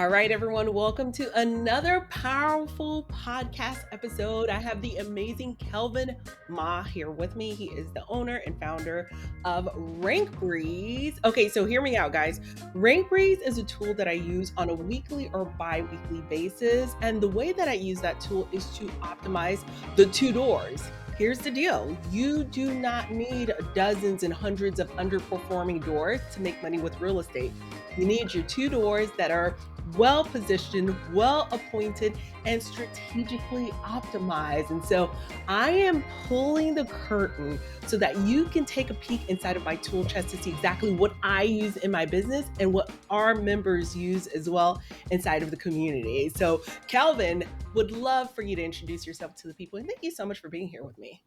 All right, everyone, welcome to another powerful podcast episode. I have the amazing Kelvin Ma here with me. He is the owner and founder of RankBreeze. Okay, so hear me out, guys. RankBreeze is a tool that I use on a weekly or bi weekly basis. And the way that I use that tool is to optimize the two doors. Here's the deal. You do not need dozens and hundreds of underperforming doors to make money with real estate. You need your two doors that are well positioned, well appointed, and strategically optimized. And so I am pulling the curtain so that you can take a peek inside of my tool chest to see exactly what I use in my business and what our members use as well inside of the community. So, Kelvin, would love for you to introduce yourself to the people. And thank you so much for being here with me.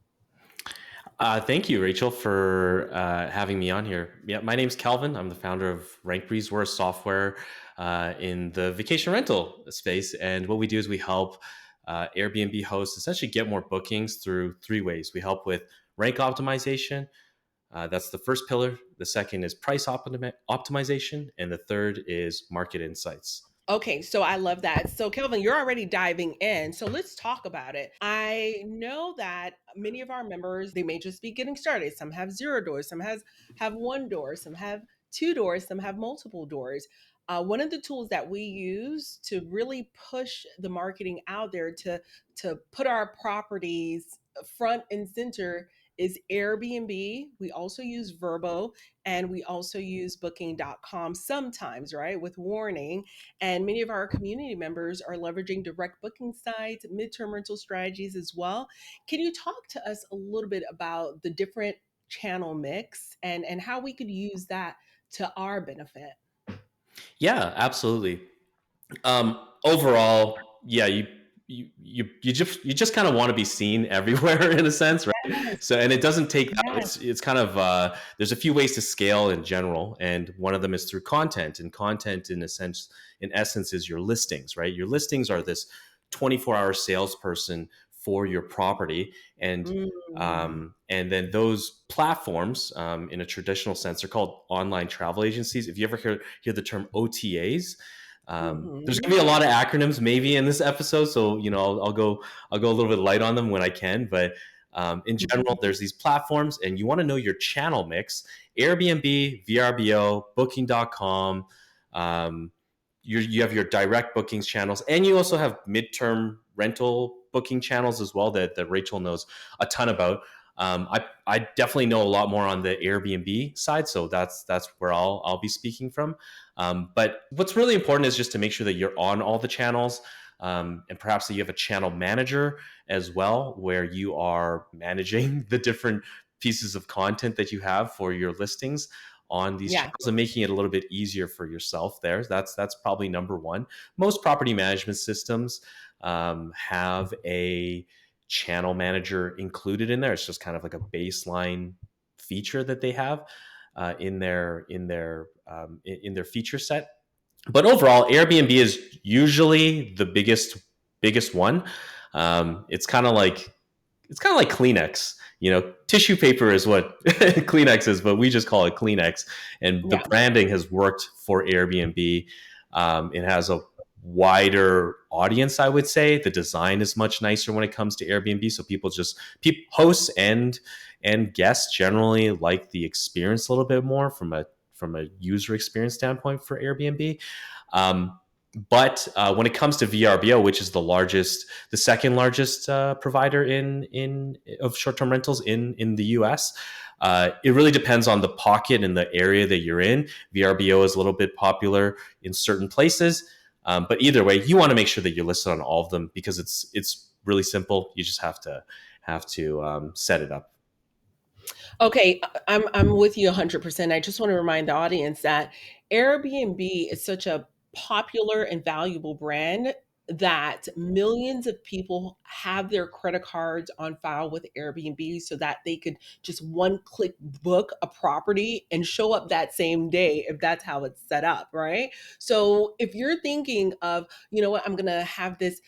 Thank you, Rachel, for having me on here. Yeah, my name's Kelvin. I'm the founder of RankBreeze. We're a software in the vacation rental space. And what we do is we help Airbnb hosts essentially get more bookings through three ways. We help with rank optimization. That's the first pillar. The second is price optimization. And the third is market insights. Okay, so I love that. So, Kelvin, you're already diving in. So, let's talk about it. I know that many of our members, they may just be getting started. Some have zero doors, some have one door, some have two doors, some have multiple doors. One of the tools that we use to really push the marketing out there to put our properties front and center is Airbnb. We also use VRBO and we also use booking.com sometimes, right? With warning. And many of our community members are leveraging direct booking sites, midterm rental strategies as well. Can you talk to us a little bit about the different channel mix and how we could use that to our benefit? Yeah, absolutely. Overall, yeah, you just kind of want to be seen everywhere in a sense, right? Yes, So, and it doesn't take that. yes. It's kind of there's a few ways to scale in general, and one of them is through content. And content, in a sense, in essence, is your listings, right? Your listings are this 24-hour salesperson for your property, Mm, and then those platforms, in a traditional sense, are called online travel agencies. If you ever hear the term OTAs, there's mhm. gonna be a lot of acronyms maybe in this episode, so I'll go a little bit light on them when I can. But in general, there's these platforms, and you want to know your channel mix: Airbnb, VRBO, Booking.com. Um, you have your direct bookings channels, and you also have midterm rental booking channels as well that Rachel knows a ton about. I definitely know a lot more on the Airbnb side, so that's where I'll be speaking from. But what's really important is just to make sure that you're on all the channels, and perhaps that you have a channel manager as well, where you are managing the different pieces of content that you have for your listings on these Yeah. channels and making it a little bit easier for yourself there. That's probably number one. Most property management systems have a channel manager included in there. It's just kind of like a baseline feature that they have in their feature set. But overall, Airbnb is usually the biggest one. It's kind of like Kleenex. Tissue paper is what Kleenex is, but we just call it Kleenex. And the Yeah. branding has worked for Airbnb. It has a wider audience, I would say. The design is much nicer when it comes to Airbnb, so hosts and guests generally like the experience a little bit more from a user experience standpoint for Airbnb. Um, but when it comes to VRBO, which is the second largest provider in of short term rentals in the U.S., it really depends on the pocket and the area that you're in. VRBO is a little bit popular in certain places, but either way, you want to make sure that you're listed on all of them because it's really simple. You just have to set it up. Okay, I'm with you 100%. I just want to remind the audience that Airbnb is such a popular and valuable brand that millions of people have their credit cards on file with Airbnb so that they could just one click book a property and show up that same day if that's how it's set up, right? So if you're thinking of, you know what, I'm going to have this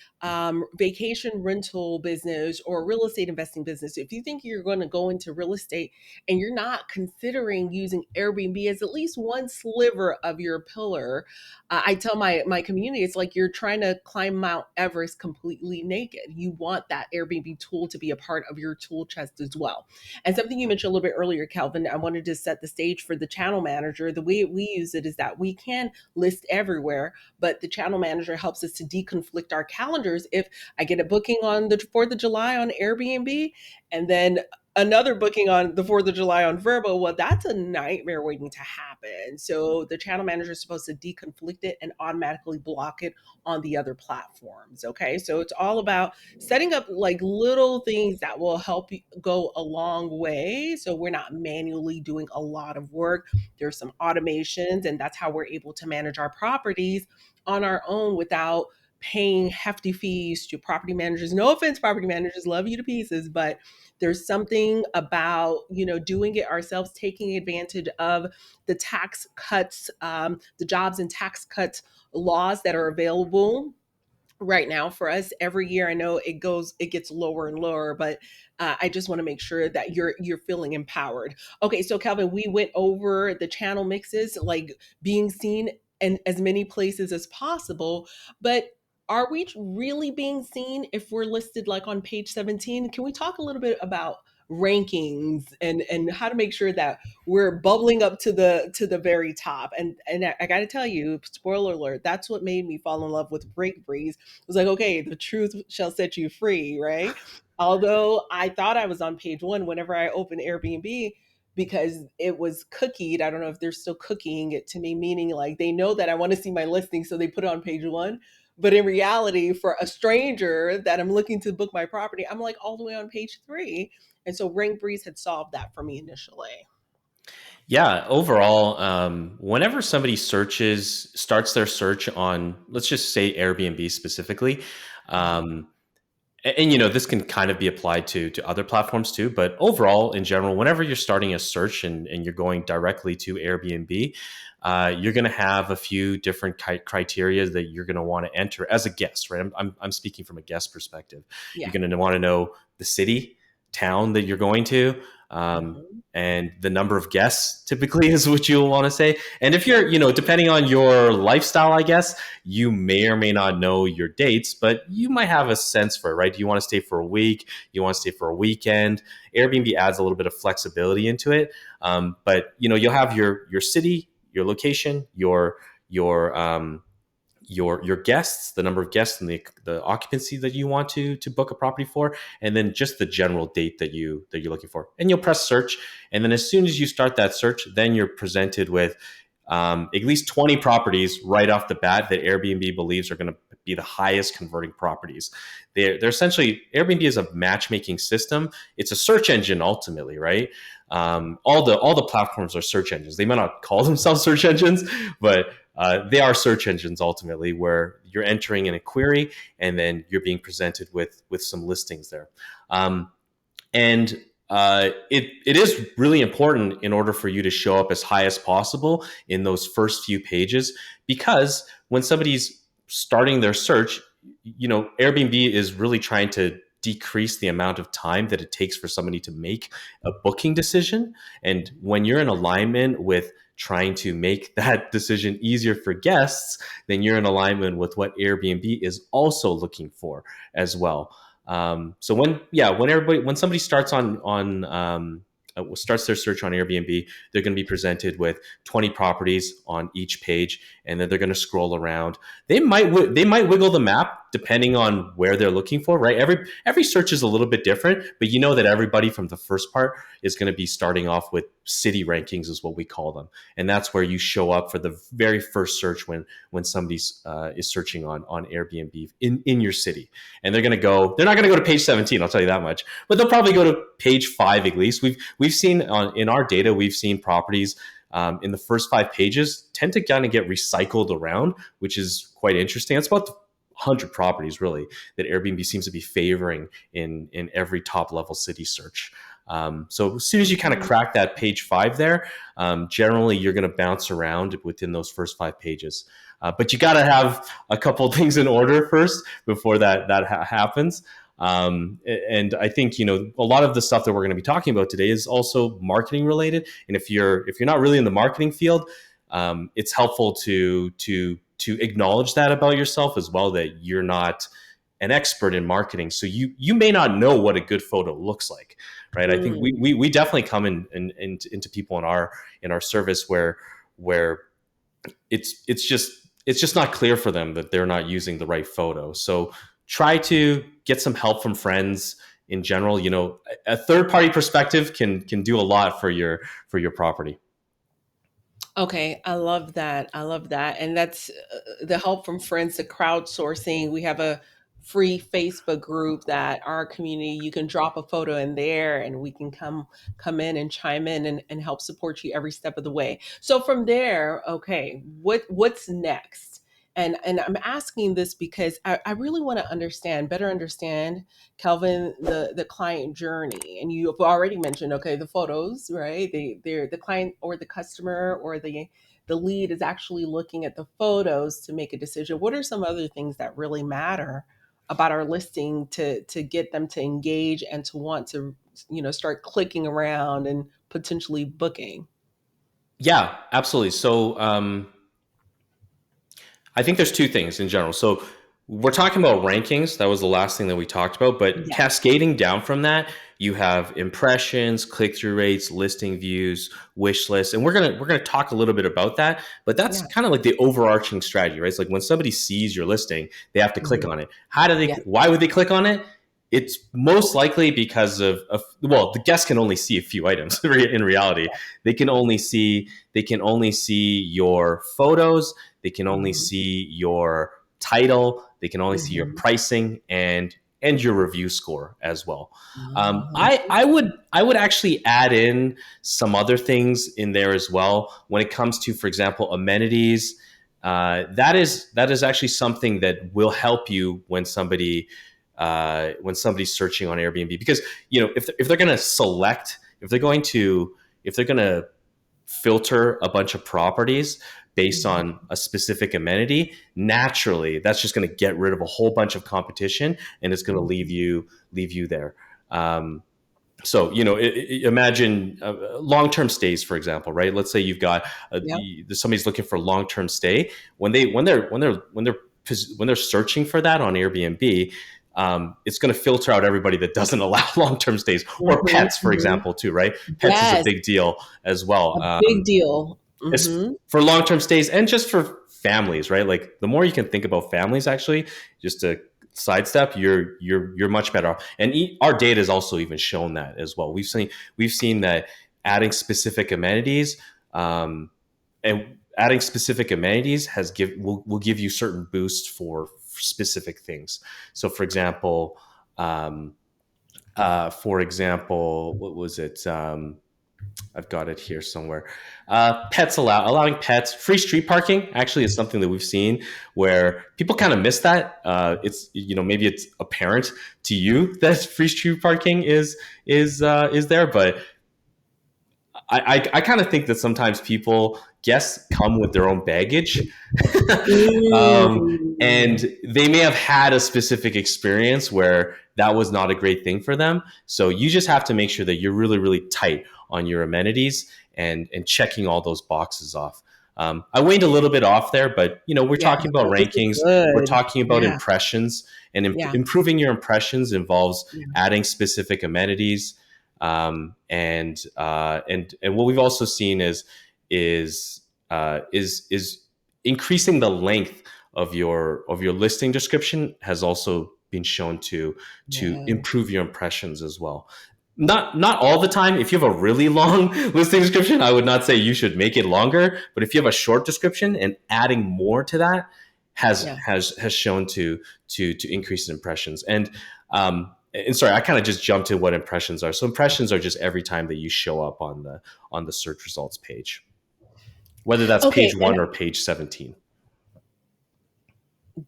vacation rental business or real estate investing business, if you think you're going to go into real estate and you're not considering using Airbnb as at least one sliver of your pillar, I tell my community, it's like you're trying to climb Mount Everest completely naked. You want that Airbnb tool to be a part of your tool chest as well. And something you mentioned a little bit earlier, Kelvin, I wanted to set the stage for the channel manager. The way we use it is that we can list everywhere, but the channel manager helps us to deconflict our calendars. If I get a booking on the 4th of July on Airbnb and then another booking on the 4th of July on VRBO, well, that's a nightmare waiting to happen. So the channel manager is supposed to deconflict it and automatically block it on the other platforms. Okay. So it's all about setting up like little things that will help you go a long way. So we're not manually doing a lot of work. There's some automations, and that's how we're able to manage our properties on our own without paying hefty fees to property managers. No offense, property managers, love you to pieces, but there's something about, you know, doing it ourselves, taking advantage of the tax cuts, the jobs and tax cuts laws that are available right now for us every year. I know it gets lower and lower, but I just want to make sure that you're feeling empowered. Okay, so Calvin, we went over the channel mixes, like being seen in as many places as possible, but are we really being seen if we're listed like on page 17? Can we talk a little bit about rankings and how to make sure that we're bubbling up to the very top? And I got to tell you, spoiler alert, that's what made me fall in love with RankBreeze. It was like, okay, the truth shall set you free, right? Although I thought I was on page one whenever I opened Airbnb, because it was cookied. I don't know if they're still cooking it to me, meaning like they know that I want to see my listing, so they put it on page one. But in reality, for a stranger that I'm looking to book my property, I'm like all the way on page three. And so RankBreeze had solved that for me initially. Yeah, overall, whenever somebody starts their search on, let's just say Airbnb specifically, um, and, you know, this can kind of be applied to other platforms too, but overall, in general, whenever you're starting a search and you're going directly to Airbnb, you're going to have a few different criteria that you're going to want to enter as a guest, right? I'm speaking from a guest perspective. You're Yeah. going to want to know the city, town that you're going to, Mhm. and the number of guests typically is what you'll want to say. And if you're, you know, depending on your lifestyle, I guess, you may or may not know your dates, but you might have a sense for it, right? Do you want to stay for a week? You want to stay for a weekend? Airbnb adds a little bit of flexibility into it. But, you know, you'll have your city, your location, your guests, the number of guests, and the occupancy that you want to book a property for, and then just the general date that you're looking for. And you'll press search, and then as soon as you start that search, then you're presented with at least 20 properties right off the bat that Airbnb believes are going to be the highest converting properties. They're essentially, Airbnb is a matchmaking system. It's a search engine ultimately, right? All the platforms are search engines. They might not call themselves search engines, but they are search engines ultimately, where you're entering in a query and then you're being presented with some listings there. And it is really important in order for you to show up as high as possible in those first few pages, because when somebody's starting their search, you know, Airbnb is really trying to decrease the amount of time that it takes for somebody to make a booking decision. And when you're in alignment with trying to make that decision easier for guests, then you're in alignment with what Airbnb is also looking for as well. So when somebody starts their search on Airbnb, they're going to be presented with 20 properties on each page, and then they're going to scroll around. They might wiggle the map depending on where they're looking for, right? Every search is a little bit different, but you know that everybody from the first part is going to be starting off with city rankings, is what we call them, and that's where you show up for the very first search when somebody is searching on Airbnb in your city. And they're not going to go to page 17, I'll tell you that much, but they'll probably go to page 5 at least. We've seen in our data, we've seen properties in the first 5 pages tend to kind of get recycled around, which is quite interesting. It's about 100 properties really that Airbnb seems to be favoring in every top level city search. So as soon as you kind of Mhm. crack that page 5 there, generally you're going to bounce around within those first 5 pages. But you got to have a couple of things in order first before that happens. And I think a lot of the stuff that we're going to be talking about today is also marketing related. And if you're not really in the marketing field, it's helpful to acknowledge that about yourself as well, that you're not an expert in marketing, so you may not know what a good photo looks like, right? I think Mm. we definitely come into people in our service where it's just not clear for them that they're not using the right photo. So try to get some help from friends in general. A third party perspective can do a lot for your property. Okay, I love that. I love that. And that's the help from friends, the crowdsourcing. We have a free Facebook group that our community, you can drop a photo in there and we can come in and chime in and help support you every step of the way. So from there, okay, what's next? And I'm asking this because I really want to better understand, Kelvin, the client journey. And you've already mentioned, okay, the photos, right? They're the client or the customer or the lead is actually looking at the photos to make a decision. What are some other things that really matter about our listing to get them to engage and to want to, start clicking around and potentially booking? Yeah, absolutely. So I think there's two things in general. So we're talking about rankings. That was the last thing that we talked about. But Yeah. cascading down from that, you have impressions, click through rates, listing views, wish lists, and we're gonna talk a little bit about that. But that's Yeah. kind of like the overarching strategy, right? It's like when somebody sees your listing, they have to click Mhm. on it. How do they? Yeah. Why would they click on it? It's most likely because well, the guest can only see a few items. In reality, they can only see your photos, they can only Mhm. see your title, they can only see your Mhm. pricing and your review score as well. Mhm. I would actually add in some other things in there as well when it comes to, for example, amenities. That is actually something that will help you when somebody's searching on Airbnb, because if they're going to select, if they're going to filter a bunch of properties based Mhm. on a specific amenity, naturally that's just going to get rid of a whole bunch of competition, and it's going to leave Mhm. you there. So imagine long-term stays, for example, right? Let's say you've got Yeah. somebody's looking for long-term stay. When they're searching for that on Airbnb, it's going to filter out everybody that doesn't allow long-term stays, or Mhm. pets, for Mhm. example, too, right? Pets is a Yes, big deal as well. a big deal. It's Mhm. for long-term stays and just for families, right? Like the more you can think about families, actually, just to sidestep, you're much better off. And our data has also even shown that as well. We've seen that adding specific amenities, and adding specific amenities will give you certain boosts for specific things. So, for example, what was it? I've got it here somewhere. Allowing pets, free street parking actually is something that we've seen where people kind of miss that. It's maybe it's apparent to you that free street parking is there, but I kind of think that sometimes guests come with their own baggage, and Mm. they may have had a specific experience where that was not a great thing for them. So you just have to make sure that you're really, really tight on your amenities and checking all those boxes off. I waned a little bit off there, but we're Yeah, talking about no, this is rankings. We're good. talking about Yeah, impressions, and yeah, improving your impressions involves yeah, adding specific amenities. And what we've also seen is increasing the length of your listing description has also been shown to yeah. improve your impressions as well. Not all the time. If you have a really long listing description, I would not say you should make it longer. But if you have a short description and adding more to that has Yeah. has shown to increase impressions. And sorry, I kind of just jumped to what impressions are. So impressions are just every time that you show up on the search results page, whether that's Okay, page and 1 or page 17.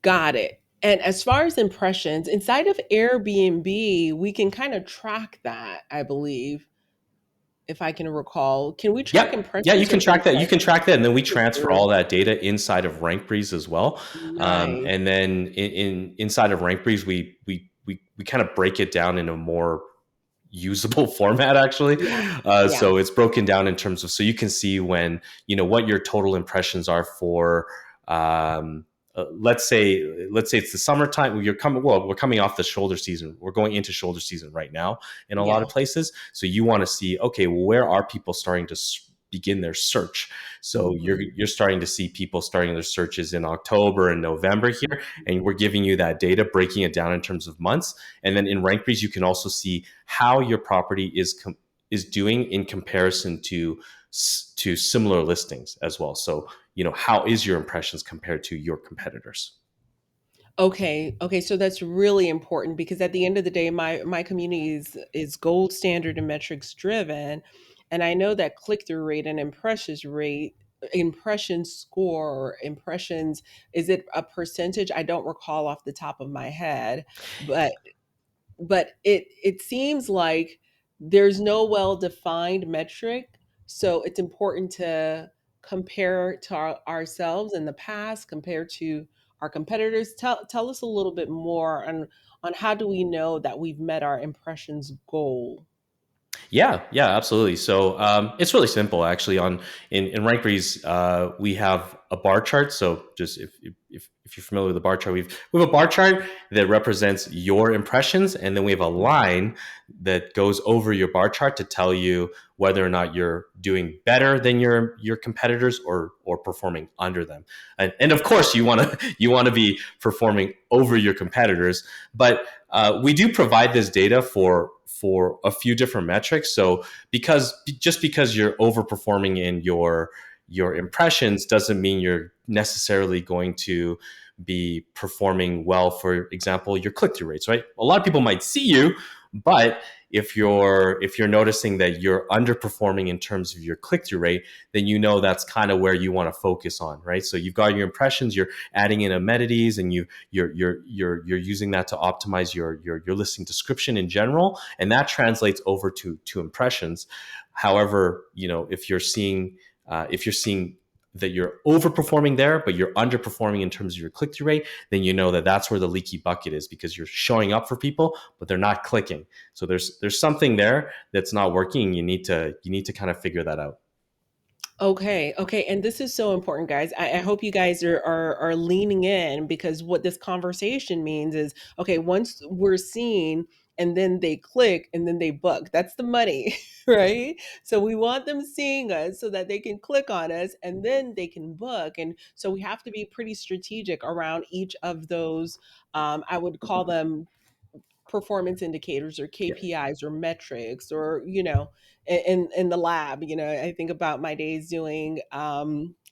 got it. And as far as impressions, inside of Airbnb, we can kind of track that, I believe, if I can recall. Can we track Yep. Yeah, you impressions can or track that. You like can track that, and then we click transfer through? all that data inside of RankBreeze as well. Nice. And then inside of RankBreeze, we kind of break it down in a more usable format actually. Yeah. Yeah. So it's broken down in terms of, so you can see when, what your total impressions are for, um, let's say it's the summertime. We're coming off the shoulder season. We're going into shoulder season right now in a lot Yeah. of places. So you want to see, okay, well, where are people starting to begin their search? So Mhm. you're starting to see people starting their searches in October and November here, and we're giving you that data, breaking it down in terms of months. And then in RankBreeze, you can also see how your property is doing in comparison to similar listings as well. So, how is your impressions compared to your competitors? Okay. Okay. So that's really important because at the end of the day, my community is gold standard and metrics driven, and I know that click through rate and impression score, or impressions, is it a percentage? I don't recall off the top of my head, but it seems like there's no well defined metric, so it's important to compare to ourselves in the past compared to our competitors. Tell us a little bit more on how do we know that we've met our impressions goal. Yeah, yeah, absolutely. So it's really simple, actually. In RankBreeze, we have a bar chart. So just if you're familiar with the bar chart, we have a bar chart that represents your impressions, and then we have a line that goes over your bar chart to tell you whether or not you're doing better than your competitors or performing under them. And of course, you want to be performing over your competitors, but we do provide this data for a few different metrics. So because you're overperforming in your impressions doesn't mean you're necessarily going to be performing well. For example, your click through rates, right? A lot of people might see you, but if you're noticing that you're underperforming in terms of your click through rate, then that's kind of where you want to focus on, right? So you've got your impressions, you're adding in amenities, and you're using that to optimize your listing description in general, and that translates over to impressions. However, if you're seeing that you're overperforming there, but you're underperforming in terms of your click through rate, then that's where the leaky bucket is, because you're showing up for people, but they're not clicking. So there's something there that's not working. You need to kind of figure that out. Okay, okay, and this is so important, guys. I hope you guys are leaning in, because what this conversation means is, okay, once we're seen and then they click and then they book, that's the money, right? So we want them seeing us so that they can click on us and then they can book. And so we have to be pretty strategic around each of those. I would call them performance indicators or Yeah. KPIs or metrics, or in the lab. I think about my days doing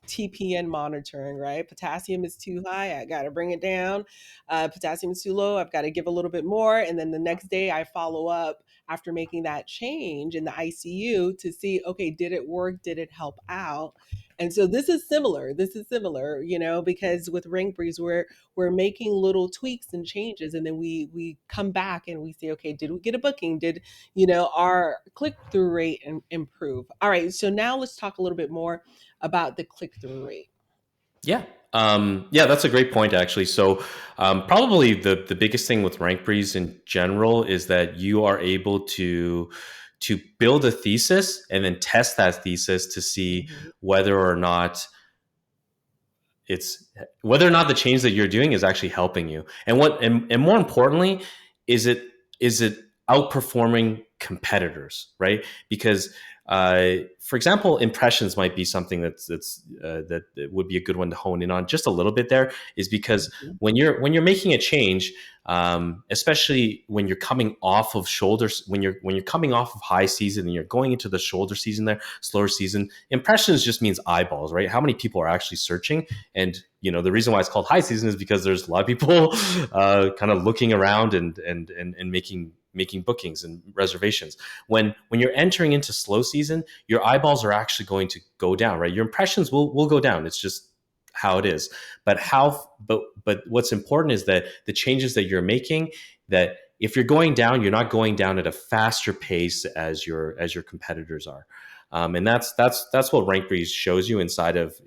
TPN monitoring, right? Potassium is too high, I got to bring it down. Potassium is too low, I've got to give a little bit more, and then the next day I follow up after making that change in the ICU to see, okay, did it work, did it help out? And so this is similar, because with RankBreeze, we're making little tweaks and changes, and then we come back and we say, okay, did we get a booking? Did our click-through rate improve? All right, so now let's talk a little bit more about the click-through rate. Yeah. Yeah, that's a great point, actually. So, probably the biggest thing with RankBreeze in general is that you are able to build a thesis and then test that thesis to see Mhm. whether or not it's whether or not the change that you're doing is actually helping you, and more importantly, is it outperforming competitors, right? Because for example, impressions might be something that would be a good one to hone in on just a little bit. There is because Mhm. when you're making a change, especially when you're coming off of shoulders, when you're coming off of high season and you're going into the shoulder season, there slower season, impressions just means eyeballs, right? How many people are actually searching? And the reason why it's called high season is because there's a lot of people kind of looking around and making bookings and reservations. When you're entering into slow season, your eyeballs are actually going to go down, right? Your impressions will go down. It's just how it is. But what's important is that the changes that you're making, that if you're going down, you're not going down at a faster pace as your competitors are. And that's what RankBreeze shows you inside of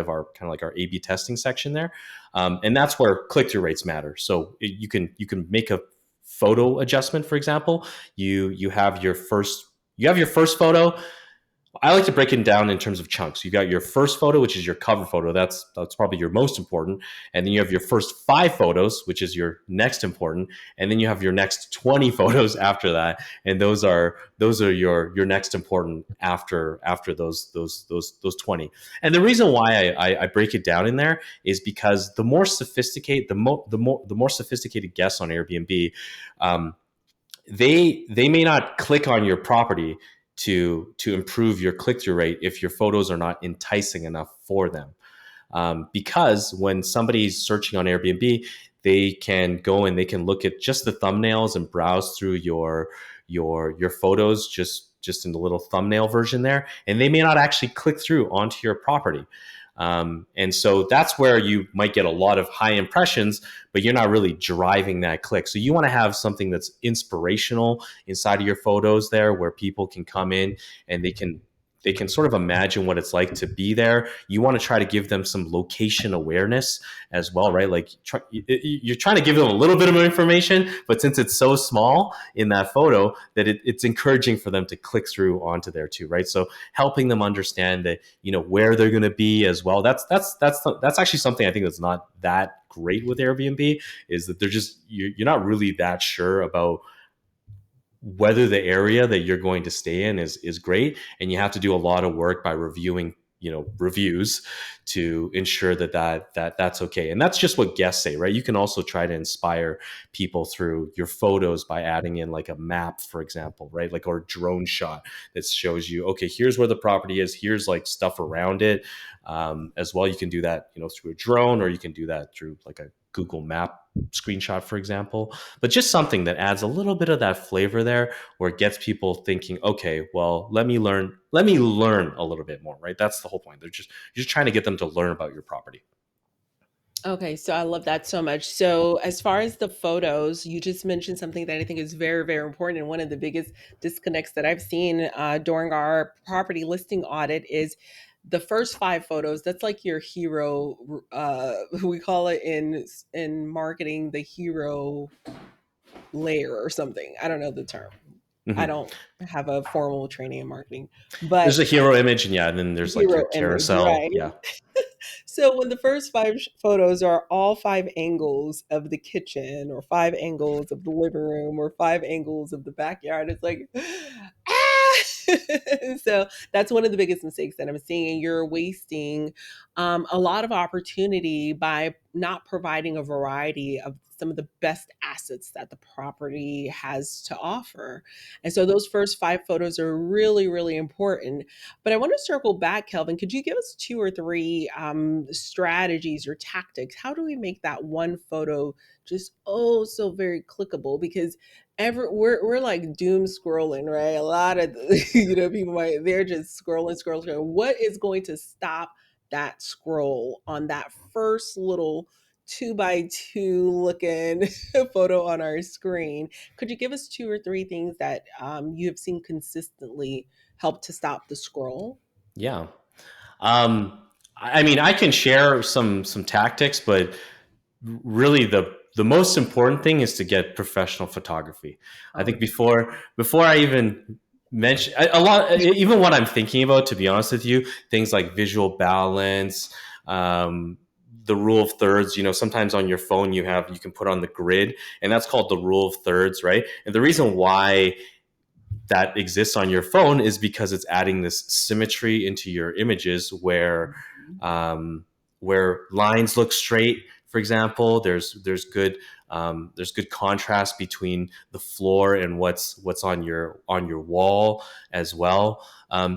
our kind of like our A/B testing section there, and that's where click through rates matter. So you can make a photo adjustment, for example. You have your first photo. I like to break it down in terms of chunks. You got your first photo, which is your cover photo. That's probably your most important. And then you have your first 5 photos, which is your next important. And then you have your next 20 photos after that. And those are your next important after those 20. And the reason why I break it down in there is because the more sophisticated, the more sophisticated guests on Airbnb, they may not click on your property to improve your click-through rate if your photos are not enticing enough for them. Because when somebody's searching on Airbnb, they can go and they can look at just the thumbnails and browse through your photos just in the little thumbnail version there, and they may not actually click through onto your property. And so that's where you might get a lot of high impressions, but you're not really driving that click. So you want to have something that's inspirational inside of your photos there, where people can come in and they can sort of imagine what it's like to be there. You want to try to give them some location awareness as well, right? Like you're trying to give them a little bit of information, but since it's so small in that photo, that it's encouraging for them to click through onto there too, right? So helping them understand that, where they're going to be as well. That's actually something I think that's not that great with Airbnb, is that you're not really that sure about whether the area that you're going to stay in is great, and you have to do a lot of work by reviewing reviews to ensure that's okay. And that's just what guests say, right? You can also try to inspire people through your photos by adding in like a map, for example, right? Like, or a drone shot that shows you, okay, here's where the property is, here's like stuff around it. As well, you can do that through a drone, or you can do that through like a Google Map screenshot, for example. But just something that adds a little bit of that flavor there, where it gets people thinking, okay, well, let me learn a little bit more, right? That's the whole point. You're just trying to get them to learn about your property. Okay, so I love that so much. So, as far as the photos, you just mentioned something that I think is very, very important. And one of the biggest disconnects that I've seen during our property listing audit is the first 5 photos. That's like your hero. We call it in marketing the hero layer or something. I don't know the term. I Mm-hmm. don't have a formal training in marketing, There's but a hero image, and then there's like your hero image, carousel. right? Yeah. So when the first 5 photos are all 5 angles of the kitchen, or 5 angles of the living room, or 5 angles of the backyard, it's like, ah! So that's one of the biggest mistakes that I'm seeing. You're wasting a lot of opportunity by not providing a variety of some of the best assets that the property has to offer. And so those first 5 photos are really, really important. But I want to circle back, Kelvin. Could you give us 2 or 3 strategies or tactics? How do we make that one photo just so very clickable? Because we're like doom scrolling, right? A lot of people they're just scrolling. What is going to stop that scroll on that first little 2 by 2 looking photo on our screen? Could you give us 2 or 3 things that you have seen consistently help to stop the scroll? Yeah. I mean, I can share some tactics, but really the most important thing is to get professional photography. I Oh, think yeah. before I even mention a lot, even what I'm thinking about, to be honest with you, things like visual balance, the rule of thirds. Sometimes on your phone you can put on the grid, and that's called the rule of thirds, right? And the reason why that exists on your phone is because it's adding this symmetry into your images, where lines look straight. For example, there's good contrast between the floor and what's on your wall as well.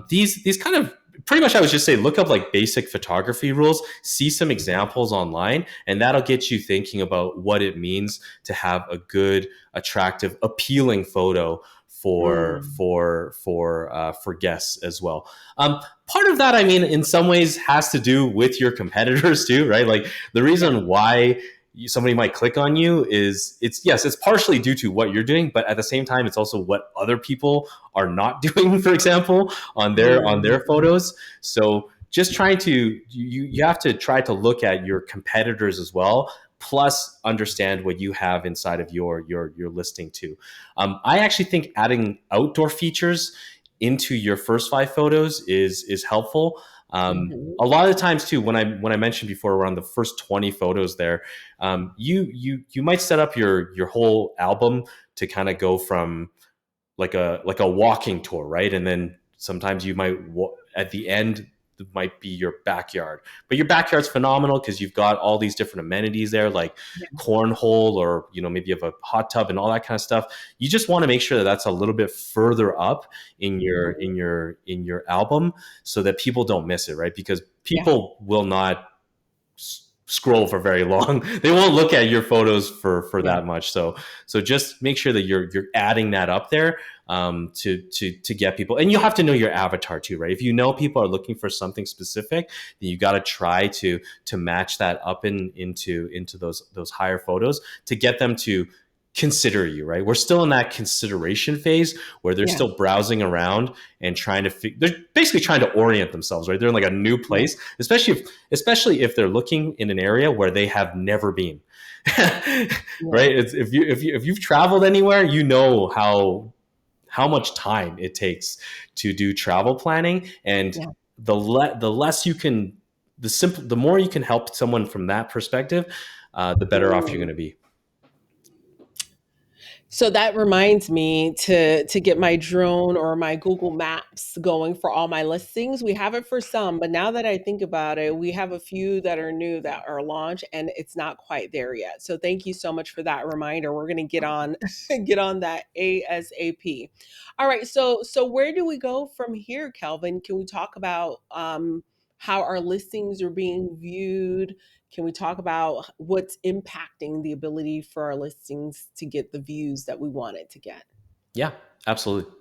These kind of pretty much, I would just say, look up like basic photography rules, see some examples online, and that'll get you thinking about what it means to have a good, attractive, appealing photo Mm. for guests as well. Part of that, I mean, in some ways, has to do with your competitors too, right? Like the Yeah. reason why somebody might click on you is it's partially due to what you're doing, but at the same time, it's also what other people are not doing. For example, on their Mm. photos. So just trying to you have to try to look at your competitors as well, plus understand what you have inside of your listing too. I actually think adding outdoor features into your first 5 photos is helpful. Mhm. A lot of the times too, when I mentioned before around the first 20 photos there, you might set up your whole album to kind of go from like a walking tour, right? And then sometimes you might at the end it might be your backyard, but your backyard's phenomenal because you've got all these different amenities there, like Yeah. cornhole, or maybe you have a hot tub and all that kind of stuff. You just want to make sure that that's a little bit further up in your Mhm. album so that people don't miss it, right? Because Yeah. people will not scroll for very long. They won't look at your photos for Yeah. that much. So just make sure that you're adding that up there, to get people. And you have to know your avatar too, right? If you know people are looking for something specific, then you got to try to match that up into those higher photos to get them to consider you, right? We're still in that consideration phase where they're Yeah. still browsing around and they're basically trying to orient themselves, right? They're in like a new Yeah. place, especially if they're looking in an area where they have never been. Yeah. Right? If you've traveled anywhere, you know how much time it takes to do travel planning, and Yeah. the less you can, the more you can help someone from that perspective, the better off you're going Mm. to be. So that reminds me to get my drone or my Google Maps going for all my listings. We have it for some, but now that I think about it, we have a few that are new that are launched and it's not quite there yet. So thank you so much for that reminder. We're going to get on get on that ASAP. All right, so where do we go from here, Kelvin? Can we talk about how our listings are being viewed? Can we talk about what's impacting the ability for our listings to get the views that we want it to get? Yeah, absolutely.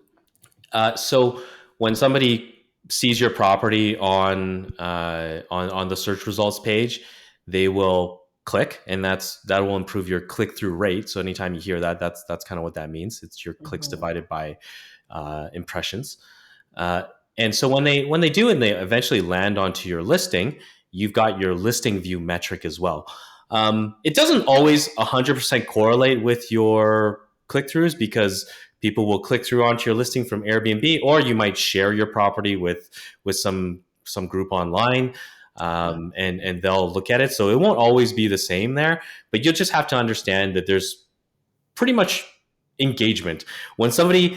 So when somebody sees your property on the search results page, they will click, and that will improve your click through rate. So anytime you hear that, that's kind of what that means. It's your clicks Mhm. divided by impressions. Uh, and so when they do and they eventually land onto your listing, you've got your listing view metric as well. It doesn't always 100% correlate with your click throughs because people will click through onto your listing from Airbnb, or you might share your property with some group online, Yeah. and they'll look at it. So it won't always be the same there, but you'll just have to understand that there's pretty much engagement when somebody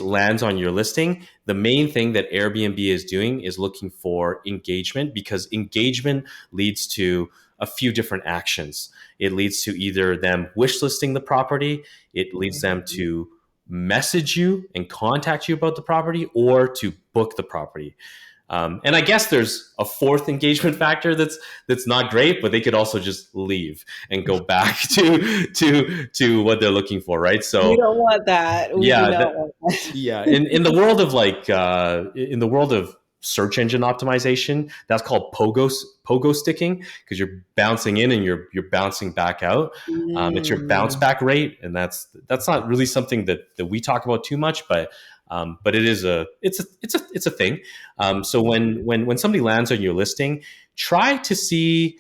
lands on your listing. The main thing that Airbnb is doing is looking for engagement, because engagement leads to a few different actions. It leads to either them wish listing the property, it leads them Mhm. to message you and contact you about the property, or to book the property. And I guess there's a fourth engagement factor that's not great, but they could also just leave and go back to what they're looking for, right? We So don't want that. We do yeah, not want that. yeah. In the world of in the world of search engine optimization, that's called pogo sticking, because you're bouncing in and you're bouncing back out. It's your bounce Mm. back rate, and that's not really something that we talk about too much, but it is it's a thing. So when somebody lands on your listing, try to see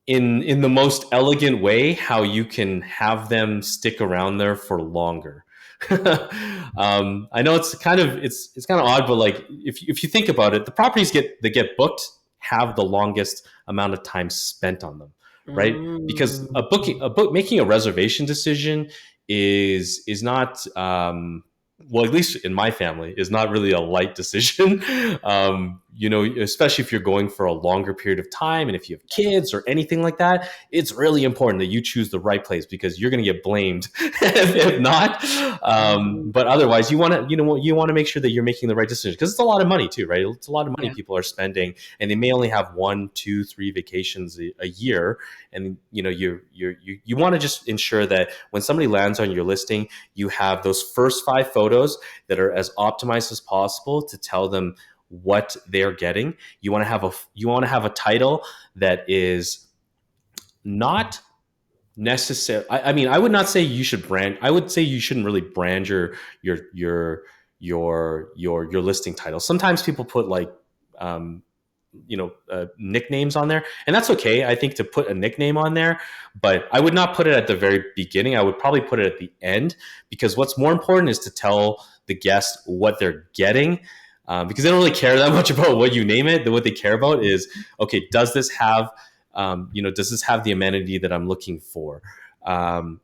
in the most elegant way how you can have them stick around there for longer. I know it's kind of odd, but like if you think about it, the properties that get booked have the longest amount of time spent on them, right? Because Mm. a book making a reservation decision is not, well, at least in my family, is not really a light decision. especially if you're going for a longer period of time, and if you have kids or anything like that, it's really important that you choose the right place, because you're going to get blamed if not. Mhm. But otherwise, you want to make sure that you're making the right decision, because it's a lot of money too, right? It's a lot of money Yeah. people are spending, and they may only have 1, 2, 3 vacations a year. And you want to just ensure that when somebody lands on your listing, you have those first 5 photos that are as optimized as possible to tell them what they're getting. You want to have a title that is not necessary. I mean, I would not say you should brand. I would say you shouldn't really brand your your your listing title. Sometimes people put like um, nicknames on there, and that's okay, I think, to put a nickname on there. But I would not put it at the very beginning. I would probably put it at the end, because what's more important is to tell the guest what they're getting. Because they don't really care that much about what you name it. What they care about is, okay, does this have the amenity that I'm looking for?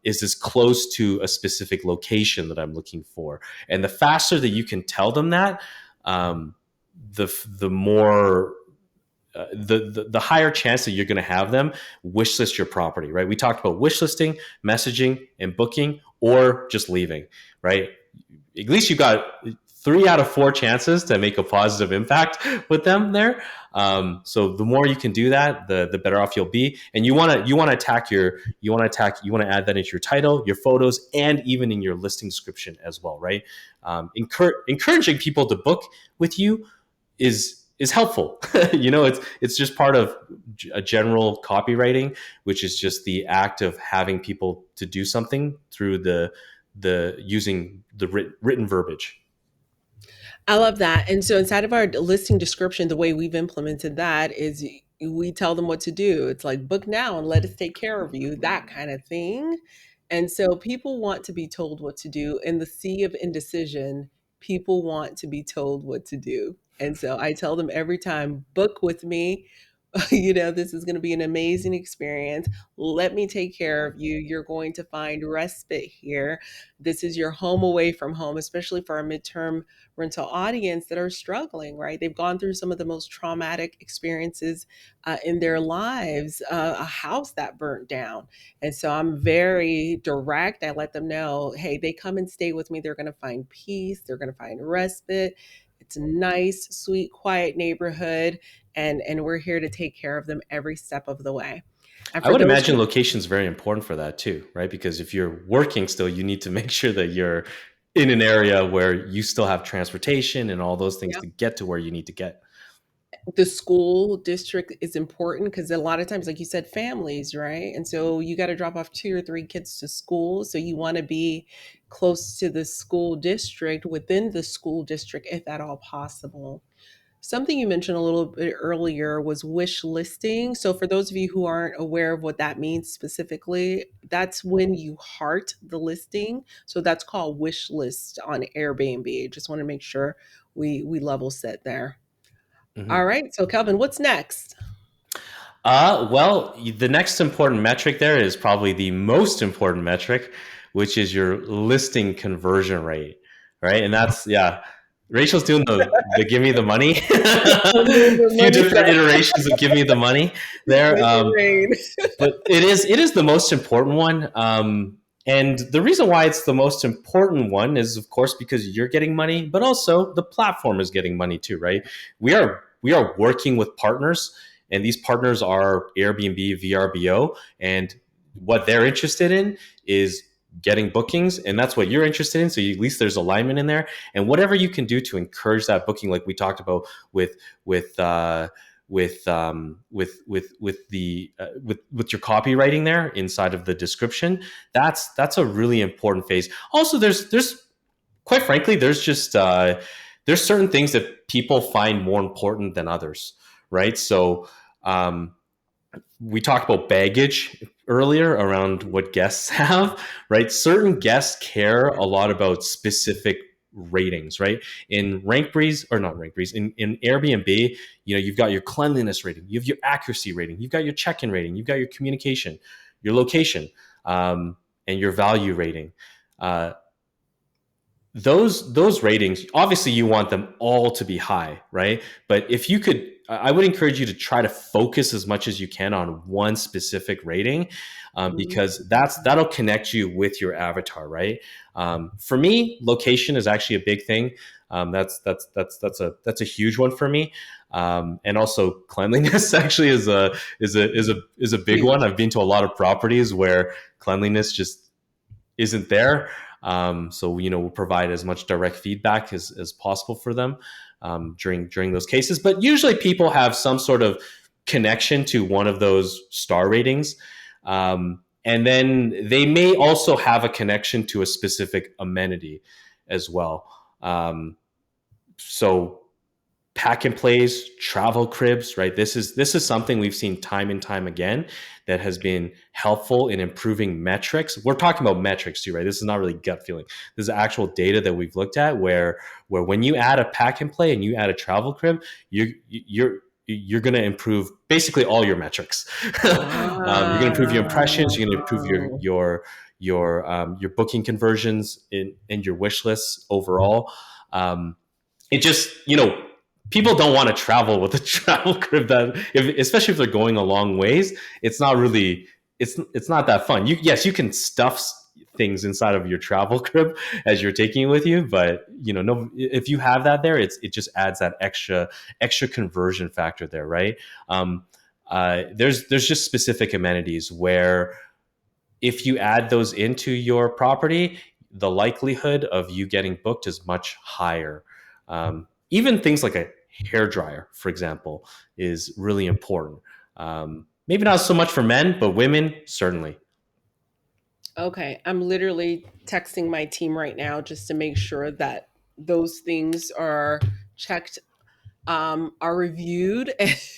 Is this close to a specific location that I'm looking for? And the faster that you can tell them that, the more the higher chance that you're going to have them wish list your property, right? We talked about wish listing, messaging, and booking, or just leaving, right? At least you got 3 out of 4 chances to make a positive impact with them there. So the more you can do that, the better off you'll be. And you want to add that into your title, your photos, and even in your listing description as well, right? Encouraging people to book with you is helpful. It's just part of a general copywriting, which is just the act of having people to do something through the using the written verbiage. I love that. And so inside of our listing description, the way we've implemented that is we tell them what to do. It's like book now and let us take care of you, that kind of thing. And so people want to be told what to do. In the sea of indecision, people want to be told what to do. And so I tell them every time, book with me. This is going to be an amazing experience. Let me take care of you. You're going to find respite here. This is your home away from home, especially for our midterm rental audience that are struggling, right? They've gone through some of the most traumatic experiences in their lives, a house that burnt down. And so I'm very direct. I let them know, hey, they come and stay with me. They're going to find peace, they're going to find respite. It's a nice, sweet, quiet neighborhood. And we're here to take care of them every step of the way. And I for would those imagine who location is very important for that too, right? Because if you're working still, you need to make sure that you're in an area where you still have transportation and all those things yeah, to get to where you need to get. the school district is important because a lot of times, like you said, families, right? And so you got to drop off 2 or 3 kids to school. So you want to be close to the school district, within the school district, if at all possible. Something you mentioned a little bit earlier was wish listing. So, for those of you who aren't aware of what that means specifically, that's when you heart the listing. So, that's called wish list on Airbnb. Just want to make sure we level set there. All Mhm. right. So, Kelvin, what's next? Well, the next important metric there is probably the most important metric, which is your listing conversion rate, right? And that's, yeah, Rachel's doing the give me the money, I'm doing a the few money different grab. iterations of give me the money there. Make it rain. But it is the most important one. And the reason why it's the most important one is, of course, because you're getting money, but also the platform is getting money too, right? We are working with partners, and these partners are Airbnb, VRBO, and what they're interested in is getting bookings, and that's what you're interested in. So at least there's alignment in there, and whatever you can do to encourage that booking, like we talked about with with uh, with your copywriting there inside of the description. That's a really important phase. Also, there's quite frankly, there's certain things that people find more important than others, right? So um, we talked about baggage earlier around what guests have, right? Certain guests care a lot about specific ratings, right? In RankBreeze, or not RankBreeze, in Airbnb, you've got your cleanliness rating, you have your accuracy rating, you've got your check-in rating, you've got your communication, your location, and your value rating. Uh, those ratings, obviously you want them all to be high, right? But if you could, I would encourage you to try to focus as much as you can on one specific rating, because that'll connect you with your avatar, right? For me, location is actually a big thing. That's a huge one for me. And also cleanliness actually is a big one. Huge. I've been to a lot of properties where cleanliness just isn't there. So we'll provide as much direct feedback as possible for them during those cases. But usually people have some sort of connection to one of those star ratings. And then they may also have a connection to a specific amenity as well. So pack and plays, travel cribs, right? This is something we've seen time and time again that has been helpful in improving metrics. We're talking about metrics too, right? This is not really gut feeling. This is actual data that we've looked at where when you add a pack and play and you add a travel crib, you're going to improve basically all your metrics. You're going to improve your impressions. You're going to improve Wow. your booking conversions in your wish lists overall. It just people don't want to travel with a travel crib especially if they're going a long ways. It's not really it's not that fun. Yes, you can stuff things inside of your travel crib as you're taking it with you, but no, if you have that there, it just adds that extra conversion factor there, right? There's just specific amenities where if you add those into your property, the likelihood of you getting booked is much higher. Even things like a hair dryer, for example, is really important. Maybe not so much for men, but women certainly. Okay, I'm literally texting my team right now just to make sure that those things are checked, are reviewed,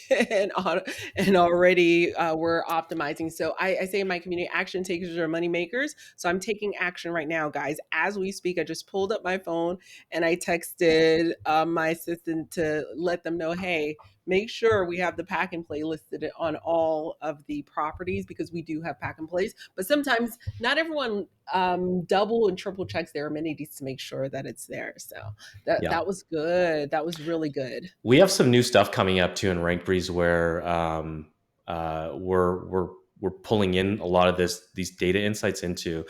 and already we're optimizing. So I say in my community, action takers are money makers. So I'm taking action right now, guys. As we speak, I just pulled up my phone and I texted my assistant to let them know, hey, make sure we have the pack and play listed on all of the properties because we do have pack and plays. But sometimes not everyone double and triple checks their amenities to make sure that it's there. So Yeah. that was good. That was really good. We have some new stuff coming up too in RankBreeze where we're pulling in a lot of these data insights into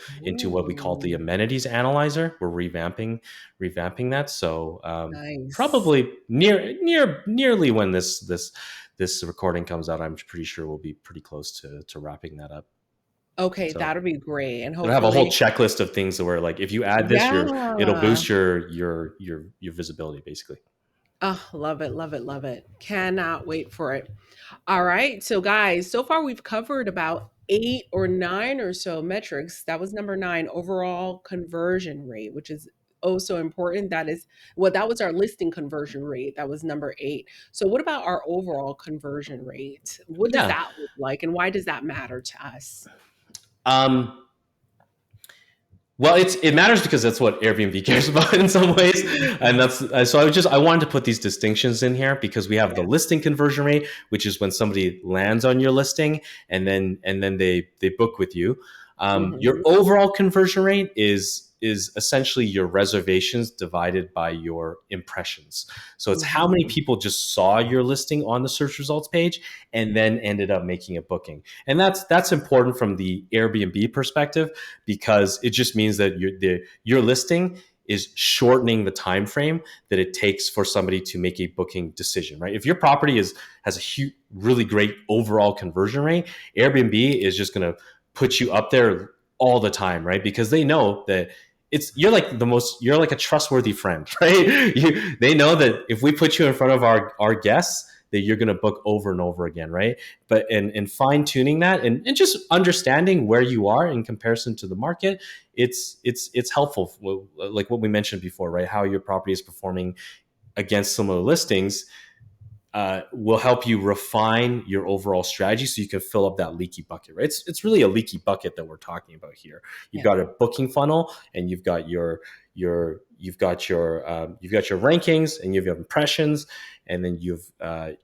what we call the Ooh, amenities analyzer. We're revamping that. So nice. probably nearly when this recording comes out, I'm pretty sure we'll be pretty close to wrapping that up. Okay, So that'll be great. And it'll have a whole hopefully, checklist of things that were like if you add this, it'll yeah. boost your visibility basically. Oh, love it, love it, love it. Cannot wait for it. All right. So, guys, so far we've covered about 8 or 9 or so metrics. That was number 9, overall conversion rate, which is oh so important. That is, well, that was our listing conversion rate. That was number 8. So, what about our overall conversion rate? What does Yeah. that look like? And why does that matter to us? Um, Well, it matters because that's what Airbnb cares about in some ways, and that's so I wanted to put these distinctions in here because we have the Yeah. listing conversion rate, which is when somebody lands on your listing and then they book with you. Your Hmm. overall conversion rate is essentially your reservations divided by your impressions. So it's how many Hmm. people just saw your listing on the search results page and then ended up making a booking, and that's important from the Airbnb perspective because it just means that your listing is shortening the time frame that it takes for somebody to make a booking decision, right? If your property has a really great overall conversion rate, Airbnb is just going to put you up there all the time, right? Because they know that you're like a trustworthy friend, right? They know that if we put you in front of our guests, that you're going to book over and over again, right? But and fine tuning that and just understanding where you are in comparison to the market, it's helpful. Like what we mentioned before, right? How your property is performing against similar listings will help you refine your overall strategy so you can fill up that leaky bucket, right? It's really a leaky bucket that we're talking about here. You've Yeah. got a booking funnel and you've got your rankings and you've got impressions and then you've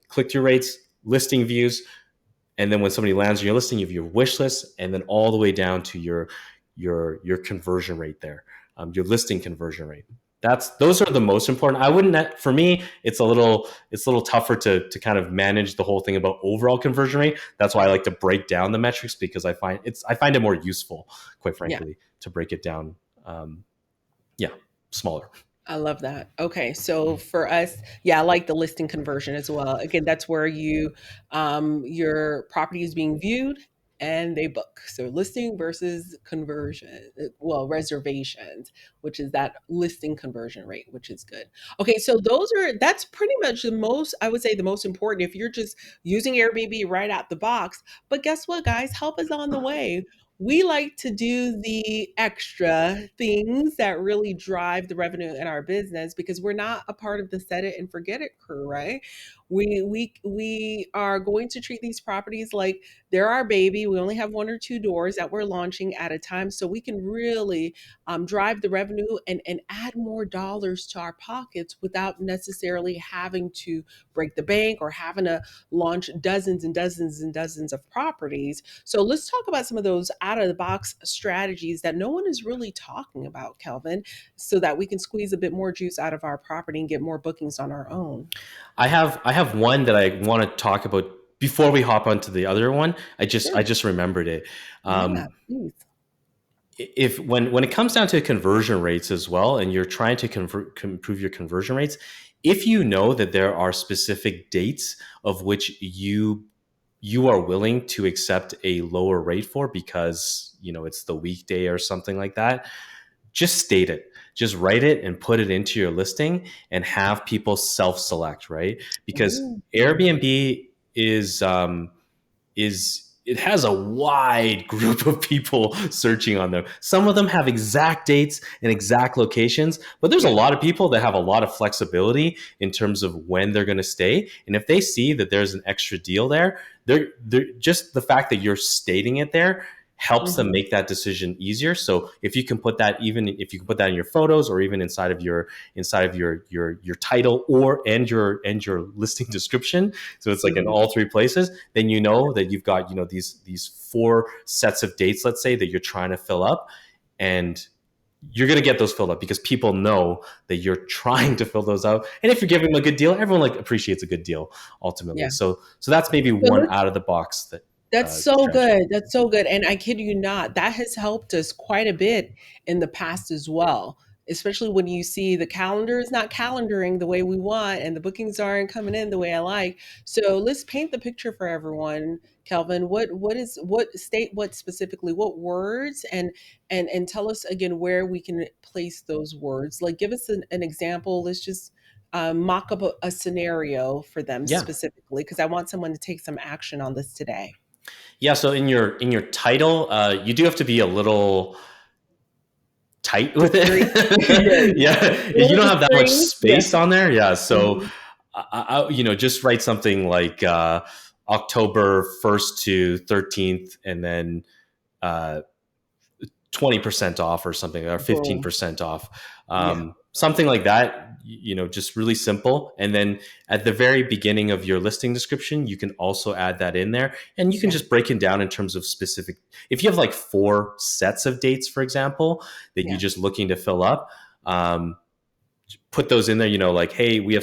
click-through rates, listing views, and then when somebody lands on your listing, you have your wish list and then all the way down to your conversion rate there. your listing conversion rate. Those are the most important. I wouldn't, for me, it's a little tougher to kind of manage the whole thing about overall conversion rate. That's why I like to break down the metrics, because I find it more useful, quite Yeah. frankly, to break it down. Yeah, smaller. I love that. Okay, so for us, yeah, I like the listing conversion as well. Again, that's where your property is being viewed and they book. So listing versus conversion, well, reservations, which is that listing conversion rate, which is good. Okay, so that's pretty much the most, I would say, the most important if you're just using Airbnb right out the box. But guess what, guys? Help is on the way. We like to do the extra things that really drive the revenue in our business because we're not a part of the set it and forget it crew, right? We are going to treat these properties like they're our baby. We only have one or two doors that we're launching at a time, so we can really drive the revenue and add more dollars to our pockets without necessarily having to break the bank or having to launch dozens and dozens and dozens of properties. So let's talk about some of those out of the box strategies that no one is really talking about, Kelvin, so that we can squeeze a bit more juice out of our property and get more bookings on our own. I have one that I want to talk about before we hop onto the other one. I Sure. just remembered it. Yeah, please. If when it comes down to conversion rates as well, and you're trying to improve your conversion rates, if you know that there are specific dates of which you are willing to accept a lower rate for, because it's the weekday or something like that, just state it. Just write it and put it into your listing and have people self-select, right? Because Ooh, Airbnb is it has a wide group of people searching on them. Some of them have exact dates and exact locations, but there's a yeah. lot of people that have a lot of flexibility in terms of when they're going to stay. And if they see that there's an extra deal there, they're just the fact that you're stating it there helps them Mhm. make that decision easier. So if you can put that, even if you can put that in your photos, or even inside of your title, or and your listing description, so it's like in Mhm. all three places, then you know that you've got these four sets of dates, let's say, that you're trying to fill up, and you're going to get those filled up because people know that you're trying to fill those out. And if you're giving them a good deal, everyone appreciates a good deal ultimately. Yeah. So that's maybe So one out of the box that that's so strategy. good. That's so good. And I kid you not, that has helped us quite a bit in the past as well. Especially when you see the calendar is not calendaring the way we want and the bookings aren't coming in the way I like. So let's paint the picture for everyone, Kelvin. What state what specifically what words and tell us again where we can place those words. Like give us an example. Let's just mock up a scenario for them Yeah. specifically because I want someone to take some action on this today. Yeah, so in your title, you do have to be a little tight with Discreet. Yeah, it. yeah. Yeah, A you little don't have that much discreet. Yeah. space on there. Yeah, so Mhm. just write something like October 1st to 13th, and then uh, 20% off or something, or Boom. 15% off, Yeah. something like that. Just really simple. And then at the very beginning of your listing description, you can also add that in there, and you can Yeah. just break it down in terms of specific. If you have like four sets of dates, for example, that you're Yeah. just looking to fill up, put those in there. Like, hey, we're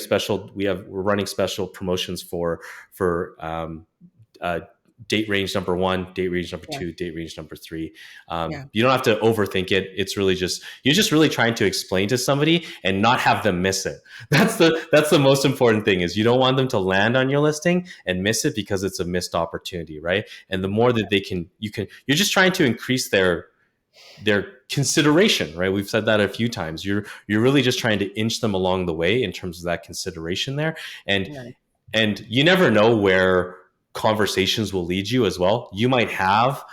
running special promotions for uh, date range number one, date range number Yeah. two, date range number three. Yeah. You don't have to overthink it. It's really just you're just really trying to explain to somebody and not have them miss it. That's the most important thing, is you don't want them to land on your listing and miss it because it's a missed opportunity, right? And the more that you're just trying to increase their consideration, right? We've said that a few times. You're really just trying to inch them along the way in terms of that consideration there. and Nice. and you never know where conversations will lead you as well. You might have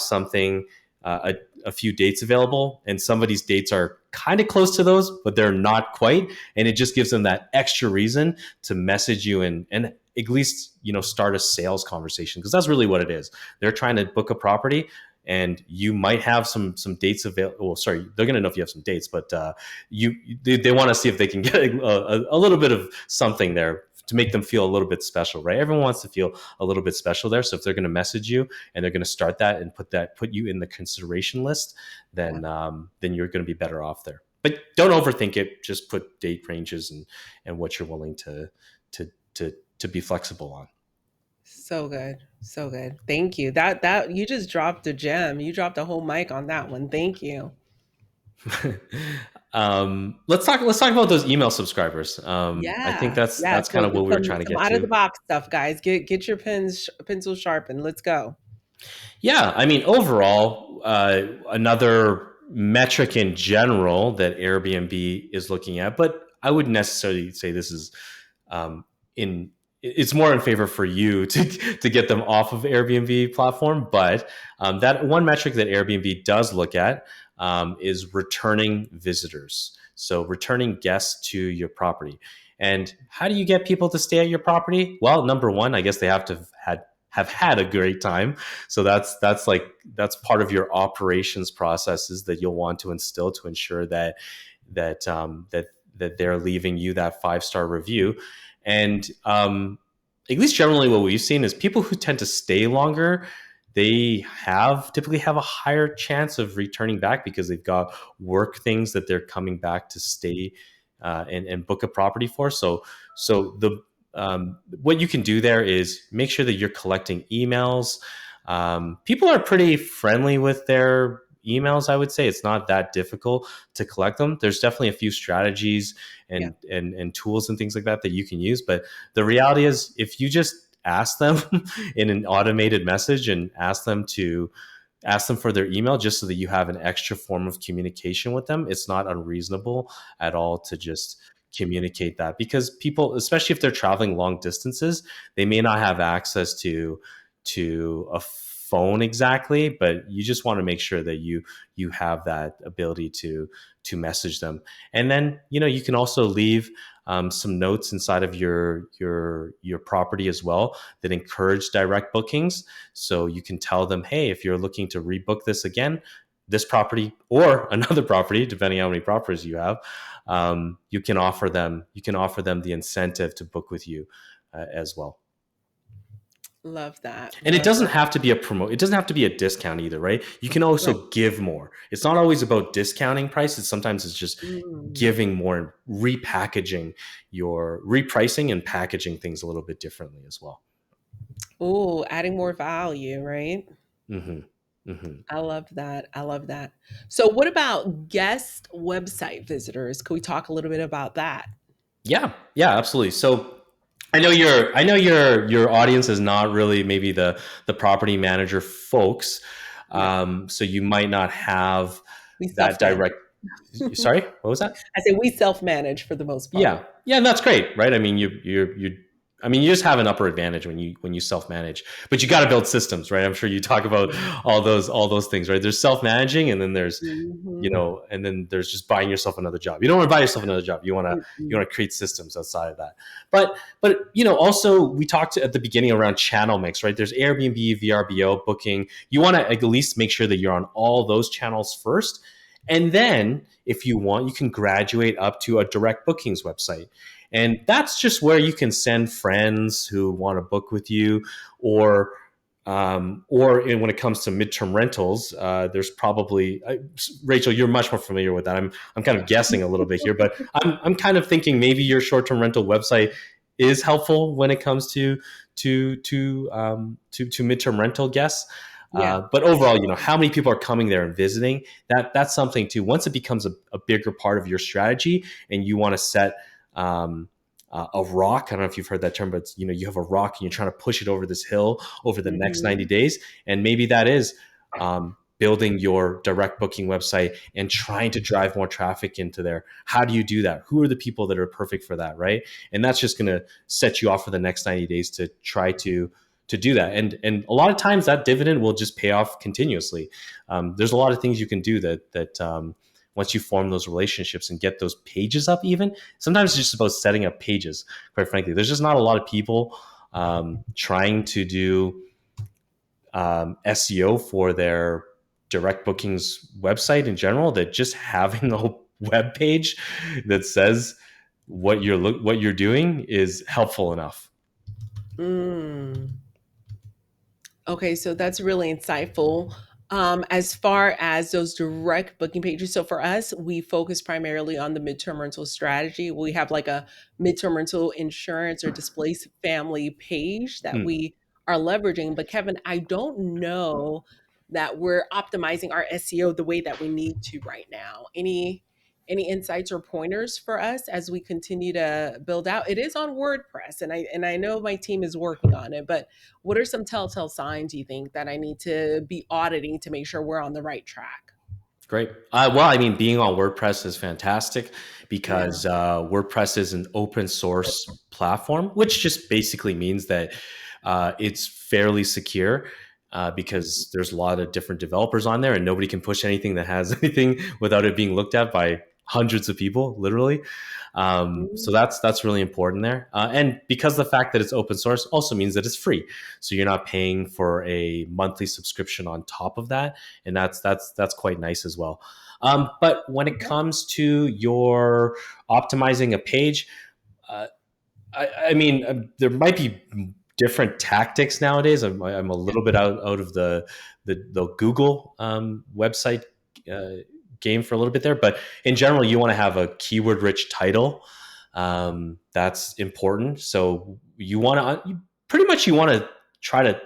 something, a few dates available, and somebody's dates are kind of close to those, but they're not quite, and it just gives them that extra reason to message you and at least start a sales conversation, because that's really what it is. They're trying to book a property, and you might have some dates available. Well, sorry, they're going to know if you have some dates, but they want to see if they can get a little bit of something there to make them feel a little bit special, right? Everyone wants to feel a little bit special there. So if they're going to message you and they're going to start that and put you in the consideration list, Yeah. then you're going to be better off there. But don't overthink it. Just put date ranges and what you're willing to to be flexible on. So good. So good. Thank you. That you just dropped a gem. You dropped a whole mic on that one. Thank you. Let's talk about those email subscribers. I think Yeah. Yeah. that's kind So of what we were trying to some get out of the to. box stuff, guys. Get your pencil sharpened. Let's go. Yeah, I mean, overall, another metric in general that Airbnb is looking at, but I wouldn't necessarily say this is in. It's more in favor for you to get them off of Airbnb platform, but that one metric that Airbnb does look at is returning visitors. So returning guests to your property. And how do you get people to stay at your property? Well, number one, I guess they have to have had a great time. So that's part of your operations processes that you'll want to instill to ensure that they're leaving you that 5-star review. And at least generally what we've seen is people who tend to stay longer, they typically have a higher chance of returning back because they've got work things that they're coming back to stay and book a property for. So the what you can do there is make sure that you're collecting emails. People are pretty friendly with their emails. I would say it's not that difficult to collect them. There's definitely a few strategies Yeah. and tools and things like that you can use. But the reality is, if you just ask them in an automated message and ask them for their email just so that you have an extra form of communication with them, it's not unreasonable at all to just communicate that, because people, especially if they're traveling long distances, they may not have access to a phone exactly, but you just want to make sure that you have that ability to message them. And then you can also leave some notes inside of your property as well that encourage direct bookings. So you can tell them, hey, if you're looking to rebook this again, this property or another property, depending on how many properties you have, you can offer them the incentive to book with you as well. Love that. And it Love doesn't that. have to be it doesn't have to be a discount either, right? You can Right. also give more. It's not always about discounting prices. Sometimes it's just Mm. giving more and repricing and packaging things a little bit differently as well. Oh, adding more value, right? Mm-hmm. Mm-hmm. I love that. I love that. So, what about guest website visitors? Can we talk a little bit about that? Yeah, yeah, absolutely. So I know your audience is not really maybe the property manager folks. Yeah, So you might not have we that self manage. direct. Sorry, what was that? I say we self manage for the most Yeah, part. yeah, and that's great, right? I mean, you just have an upper advantage when you self manage, but you got to build systems, right? I'm sure you talk about all those things, right? There's self managing, and then there's Mm-hmm. and then there's just buying yourself another job. You don't want to buy yourself another job. You want to create systems outside of that. But also we talked at the beginning around channel mix, right? There's Airbnb, VRBO, booking. You want to at least make sure that you're on all those channels first, and then if you want, you can graduate up to a direct bookings website. And that's just where you can send friends who want to book with you, or when it comes to midterm rentals, there's probably Rachel, you're much more familiar with that. I'm kind of guessing a little bit here, but I'm kind of thinking maybe your short-term rental website is helpful when it comes to midterm rental guests. Yeah. But overall, how many people are coming there and visiting, that's something too. Once it becomes a bigger part of your strategy and you want to set a rock. I don't know if you've heard that term, but you have a rock and you're trying to push it over this hill over the next Hmm. 90 days. And maybe that is building your direct booking website and trying to drive more traffic into there. How do you do that? Who are the people that are perfect for that, right? And that's just going to set you off for the next 90 days to try to do that. And a lot of times that dividend will just pay off continuously. There's a lot of things you can do that once you form those relationships and get those pages up, even sometimes it's just about setting up pages. Quite frankly, there's just not a lot of people trying to do SEO for their direct bookings website in general, that just having a web page that says what you're doing is helpful enough. Mm. Okay, so that's really insightful. As far as those direct booking pages, so for us, we focus primarily on the midterm rental strategy. We have like a midterm rental insurance or displaced family page that Mm. we are leveraging. But Kevin, I don't know that we're optimizing our SEO the way that we need to right now. Any insights or pointers for us as we continue to build out? It is on WordPress, and I know my team is working on it, but what are some telltale signs you think that I need to be auditing to make sure we're on the right track? Great. Well, I mean, being on WordPress is fantastic Yeah. because WordPress is an open source platform, which just basically means that it's fairly secure because there's a lot of different developers on there, and nobody can push anything that has anything without it being looked at by hundreds of people, literally. So Mm, that's really important there. And because the fact that it's open source also means that it's free, so you're not paying for a monthly subscription on top of that, and that's quite nice as well. But when it okay. comes to your optimizing a page, uh, I mean, there might be different tactics nowadays. I'm a little bit out of the Google website uh, game for a little bit there, but in general, you want to have a keyword rich title. That's important. So you want to pretty much you want to try to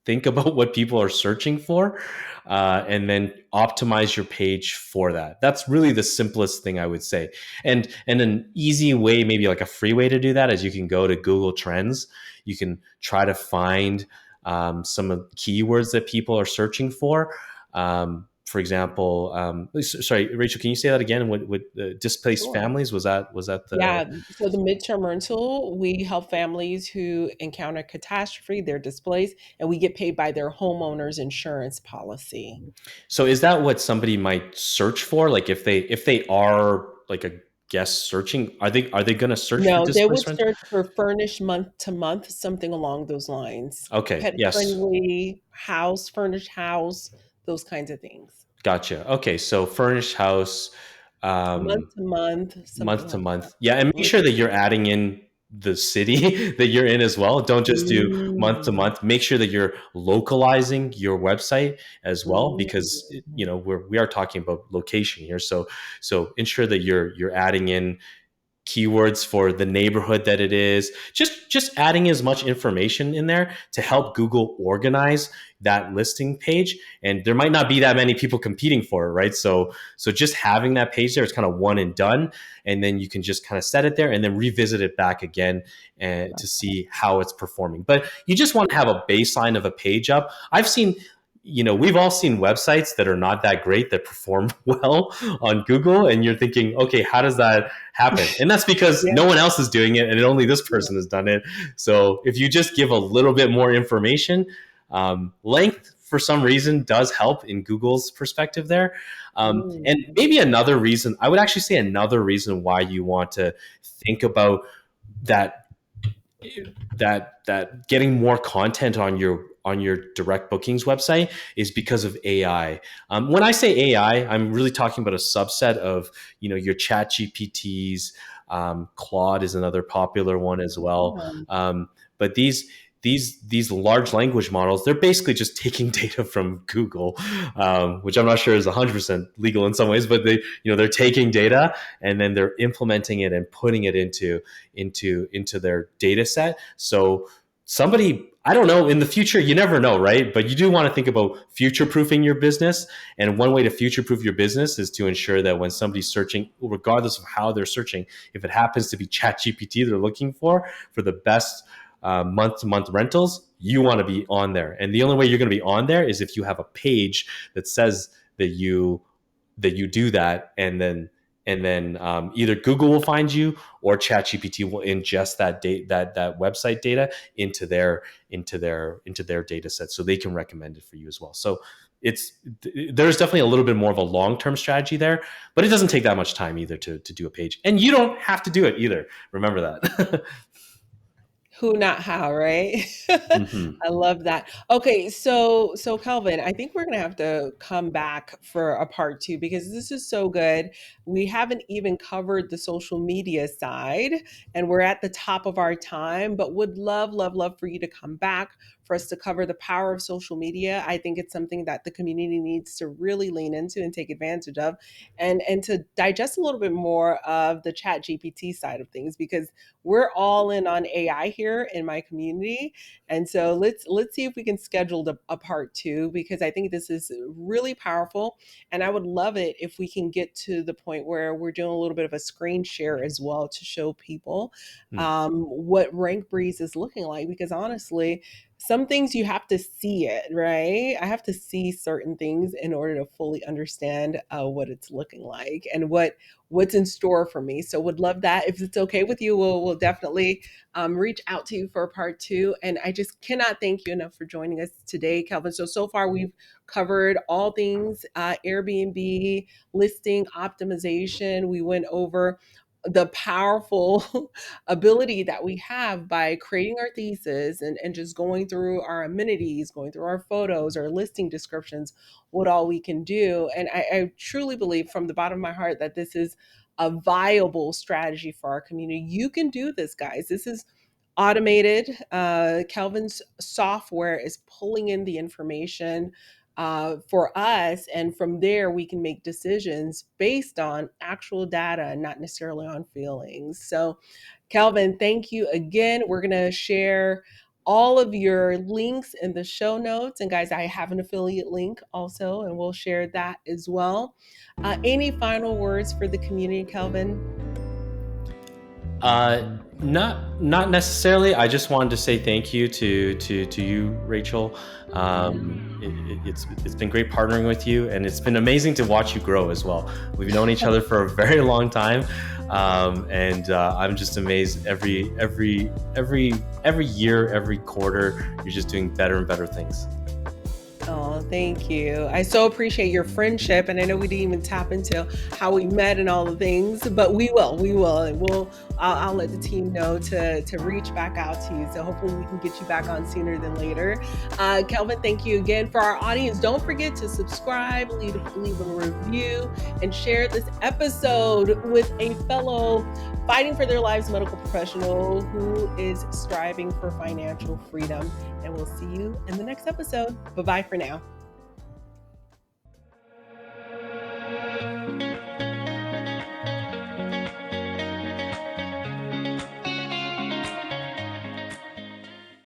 think about what people are searching for, and then optimize your page for that. That's really the simplest thing I would say. And an easy way, maybe like a free way to do that, is you can go to Google Trends. You can try to find some of the keywords that people are searching for. For example, sorry, Rachel, can you say that again? What displaced Sure. families was that the Yeah. So the midterm rental, we help families who encounter catastrophe, they're displaced, and we get paid by their homeowner's insurance policy. So is that what somebody might search for? Like if they are like a guest searching, are they going to search for No, they would displacement? search for furnished month to month, something along those lines. Okay, Pet yes. friendly house, furnished house, those kinds of things. Gotcha. Okay, so furnished house, Month um, to month, something month to like that. month. Yeah, and make sure that you're adding in the city that you're in as well. Don't just do month to Mm, month. Make sure that you're localizing your website as well, because mm. we are talking about location here. So ensure that you're adding in keywords for the neighborhood that it is, just adding as much information in there to help Google organize that listing page. And there might not be that many people competing for it, right? So just having that page there is kind of one and done, and then you can just kind of set it there and then revisit it back again and to see how it's performing. But you just want to have a baseline of a page up. I've seen, we've all seen websites that are not that great that perform well on Google, and you're thinking, okay, how does that happen? And that's because Yeah, no one else is doing it, and only this yeah. person has done it. So if you just give a little bit more information, length for some reason does help in Google's perspective there. And Mm, maybe another reason, I would actually say another reason why you want to think about that that getting more content on your direct bookings website is because of AI. When I say AI, I'm really talking about a subset of your Chat GPTs. Claude is another popular one as well. yeah. But these large language models, they're basically just taking data from Google, which I'm not sure is 100% legal in some ways, but they're taking data and then they're implementing it and putting it into their data set. So somebody, I don't know, in the future, you never know, right? But you do want to think about future proofing your business. And one way to future proof your business is to ensure that when somebody's searching, regardless of how they're searching, if it happens to be ChatGPT they're looking for the best month to month rentals, you want to be on there. And the only way you're going to be on there is if you have a page that says that you do that, and then either Google will find you or ChatGPT will ingest that website data into their data set, so they can recommend it for you as well. So it's there's definitely a little bit more of a long term strategy there, but it doesn't take that much time either to do a page, and you don't have to do it either. Remember that. Who, not how, right? Hmm. I love that. Okay, so Kelvin, I think we're gonna have to come back for a part two because this is so good. We haven't even covered the social media side, and we're at the top of our time, but would love, love, love for you to come back for us to cover the power of social media. I think it's something that the community needs to really lean into and take advantage of, and to digest a little bit more of the chat GPT side of things because we're all in on AI here in my community. And so let's see if we can schedule a part two because I think this is really powerful. And I would love it if we can get to the point where we're doing a little bit of a screen share as well to show people what RankBreeze is looking like. Because honestly, some things you have to see it, right? I have to see certain things in order to fully understand what it's looking like and what's in store for me. So would love that. If it's okay with you, we'll definitely reach out to you for a part two. And I just cannot thank you enough for joining us today, Kelvin. So far we've covered all things Airbnb, listing optimization. We went over the powerful ability that we have by creating our thesis and just going through our amenities, going through our photos, our listing descriptions, what all we can do. And I truly believe from the bottom of my heart that this is a viable strategy for our community. You can do this, guys. This is automated. Kelvin's software is pulling in the information for us. And from there, we can make decisions based on actual data and not necessarily on feelings. So, Kelvin, thank you again. We're going to share all of your links in the show notes. And guys, I have an affiliate link also, and we'll share that as well. Any final words for the community, Kelvin? Not necessarily. I just wanted to say thank you to you, Rachel. It's been great partnering with you, and it's been amazing to watch you grow as well. We've known each other for a very long time, and I'm just amazed every year, every quarter, you're just doing better and better things. Oh, thank you. I so appreciate your friendship. And I know we didn't even tap into how we met and all the things, but we will. And I'll let the team know to reach back out to you. So hopefully we can get you back on sooner than later. Kelvin, thank you again. For our audience, don't forget to subscribe, leave a review, and share this episode with a fellow fighting for their lives medical professional who is striving for financial freedom. And we'll see you in the next episode. Bye-bye for now.